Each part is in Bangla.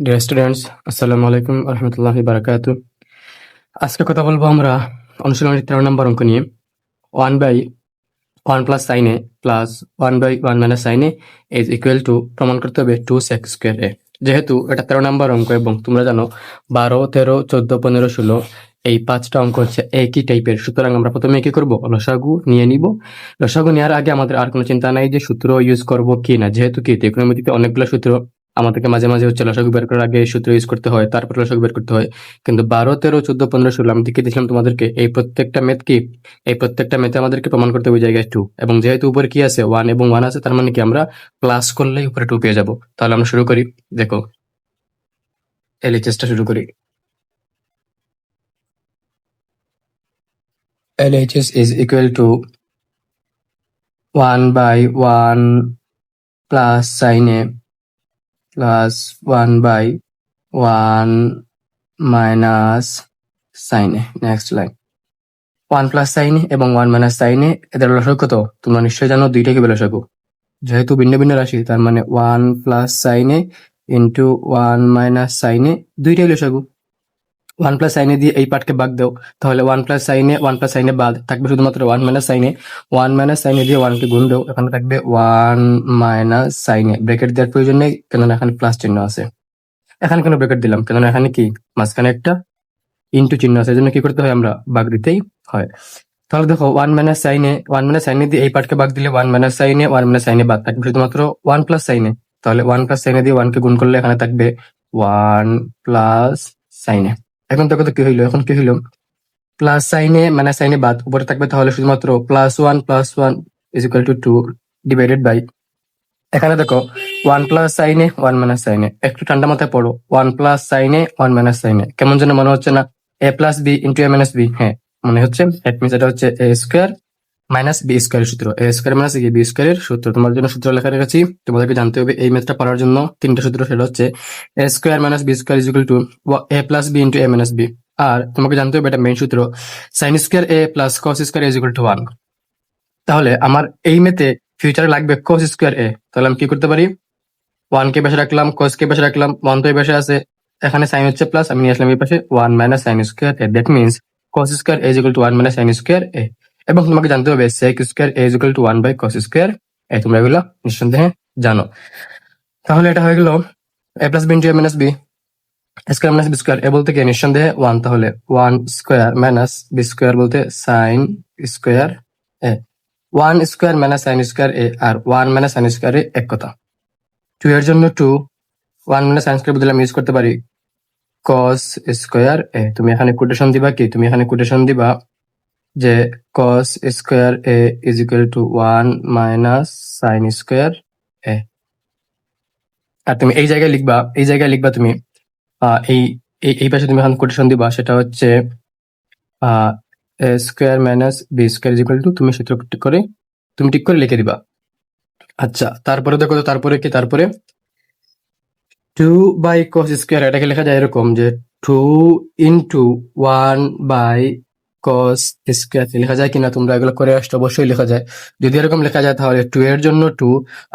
ডিয়ার স্টুডেন্টস, আসসালামু আলাইকুম রহমতুল্লাহি বারাকাতু। আজকে কথা বলবো আমরা অনুশীলনের 13 নম্বর অঙ্ক নিয়ে। 1/1 plus sign A plus 1/1 minus sine A is equal two প্রমাণ করতে হবে 2 sec স্কোয়ার এ। যেহেতু এটা 13 নম্বর অঙ্ক এবং তোমরা জানো 12, 13, 14, 15, 16 এই 5টা অঙ্ক হচ্ছে একই টাইপের, সুতরাং আমরা প্রথমে কি করব, লসাগু নিয়ে নিব। লসাগু নেওয়ার আগে আমাদের আর কোনো চিন্তা নাই যে সূত্র ইউজ করব কি না, যেহেতু কি ত্রিকোণমিতিতে অনেকগুলো সূত্র আমাদেরকে মাঝে মাঝে হচ্ছে লসাগু বের করার আগে এই সূত্র ইউজ করতে হয়, তারপর লসাগু বের করতে হয়। কিন্তু 12, 13, 14, 15, 16 আমি দেখিয়ে দিয়েছিলাম তোমাদেরকে এই প্রত্যেকটা ম্যাথে আমাদেরকে প্রমাণ করতে হবে জায়গায় 2, এবং যেহেতু উপরে কি আছে 1 এবং 1 আছে, তার মানে কি আমরা প্লাস করলেই উপরে 2 পেয়ে যাব। তাহলে আমরা শুরু করি। দেখো, এলএইচএসটা শুরু করি। LHS is equal to 1/1 plus sin A plus 1/1 minus sin A. Next line. 1 plus sin A এবং 1 minus sin A এদের লসাগু কত? তোমরা নিশ্চয়ই জানো, দুইটাই কি লসাগু। যেহেতু ভিন্ন ভিন্ন রাশি, তার মানে 1 plus sin A into 1 minus sin A দুইটাই লসাগু। 1 প্লাস সাইনে দিয়ে এই পার্টকে ভাগ দাও, তাহলে 1 প্লাস সাইনে 1 প্লাস সাইনে বাদ থাকবে শুধুমাত্র 1 মাইনাস সাইনে। 1 মাইনাস সাইনে দিয়ে 1 কে গুণ দাও, এখানে থাকবে 1 মাইনাস সাইনে। ব্র্যাকেট দেওয়ার প্রয়োজন নেই, কেননা এখানে প্লাস চিহ্ন আছে। এখানে কেন ব্র্যাকেট দিলাম, কেননা এখানে কি মাঝখানে একটা ইনটু চিহ্ন আছে, এজন্য কি করতে হয়, আমরা ভাগ দিতেই হয়। তাহলে দেখো 1 মাইনাস সাইনে দিয়ে এই পার্টকে ভাগ দিলে 1 মাইনাস সাইনে বাদ থাকবে শুধুমাত্র 1 প্লাস সাইনে। তাহলে 1 প্লাস সাইনে দিয়ে 1 কে গুণ করলে এখানে থাকবে 1 প্লাস সাইনে। এখন দেখো তো কি হইলো, এখন কি হইলো, প্লাস সাইনে মানে সাইনে বাদ উপরে থাকবে, তাহলে শুধুমাত্র +1 is equal to 2 divided by, এখানে দেখো 1 প্লাস সাইনে 1 মাইনাস সাইনে। একটু ঠান্ডা মাথায় পড়ো, 1 প্লাস সাইনে 1 মাইনাস সাইনে কেমন যেন মনে হচ্ছে না? a plus B into a minus B, হ্যাঁ মনে হচ্ছে। দ্যাট মিনস এটা হচ্ছে a স্কোয়ার মাইনাস বি স্কোয়ারের সূত্র, a স্কোয়ার মাইনাস বি স্কোয়ারের সূত্র। তোমার জন্য সূত্র লেখা রেখেছি, তোমাদেরকে জানতে হবে এই ম্যাথটা পারার জন্য 3টা সূত্র। সেটা হচ্ছে a square minus B square is equal to a plus B into a minus b. আর তোমাকে জানতে হবে এটা মেইন সূত্র, sine square a plus cos square is equal to 1। তাহলে আমার এই ম্যাথে ফিউচারে লাগবে cos স্কোয়ার a, তাহলে আমি কি করতে পারি, 1 কে পাশে রাখলাম, cos কে পাশে রাখলাম, 1 তো এই পাশে আছে, এখানে সাইন হচ্ছে প্লাস, আমি নিয়ে আসলাম এই পাশে 1 minus sine square a। That means cos square a is equal to 1 minus sine square a। এবং তোমাকে জানতে হবে sec square a is equal to 1 by cos square a। তোমরা এগুলো নিঃসন্দেহে জানো। তাহলে এটা হয়ে গেল a plus B into a minus B, square minus B square. a বলতে কি নিঃসন্দেহে 1, তাহলে 1 স্কোয়ার মাইনাস বি স্কোয়ার বলতে sine square a। 1 square minus sine square a আর 1 মাইনাস সাইন স্কোয়ার a এক কথা। 2 এর জন্য 2, 1 মাইনাস সাইন স্কোয়ার বদলে আমি ইউজ করতে পারি cos স্কোয়ার a। তুমি এখানে কোটেশন দিবা কি, তুমি এখানে কোটেশন দিবা যে cos square a is equal to 1 minus sine square a। আর তুমি এই জায়গায় লিখবা তুমি এই এই পাশে তুমি এখন কোটেশন দিবা, সেটা হচ্ছে a square minus B square is equal to, তুমি সূত্র তুমি ঠিক করে লিখে দিবা। আচ্ছা, তারপরে দেখো তো, তারপরে 2 বাই cos স্কোয়ার, এটাকে লেখা যায় এরকম যে 2 ইন্টু 1 বাই cos স্কোয়ার। লেখা যায় কিনা তোমরা এগুলো করে আসছো, অবশ্যই লেখা যায়। যদি এরকম লেখা যায় তাহলে 2 এর জন্য 2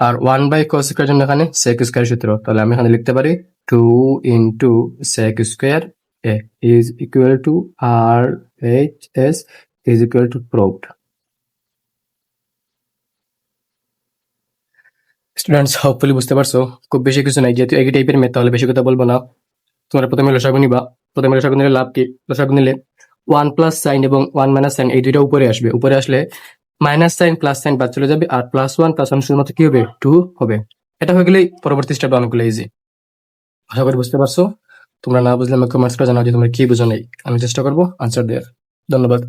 আর 1 বাই cos স্কোয়ার জন্য এখানে sec স্কোয়ার সূত্র। তাহলে আমি এখানে লিখতে পারি 2 into sec square a is equal to R H S is equal to proved. Students, hopefully বুঝতে পারছো। খুব বেশি কিছু নাই, যেহেতু একই টাইপের ম্যাথ, তাহলে বেশি কথা বলবো না। তোমরা প্রথমে লসাগু নিবা। প্রথমে লসাগু নিলে লাভ কি, লসাগু নিলে 1 প্লাস সাইন এবং 1 মাইনাস সাইন এই দুইটা উপরে আসবে। উপরে আসলে মাইনাস সাইন প্লাস সাইন বাদ চলে যাবে, আর +1 +1 শুধুমাত্র কি হবে, 2 হবে। এটা হয়ে গেলেই পরবর্তী স্টেপ অনেকগুলো ইজি। আশা করি বুঝতে পারছো। তোমরা না বুঝলে আমাকে কমেন্টস করে জানাও যে তোমরা কি বুঝো নাই, আমি চেষ্টা করবো আনসার দেওয়ার। ধন্যবাদ।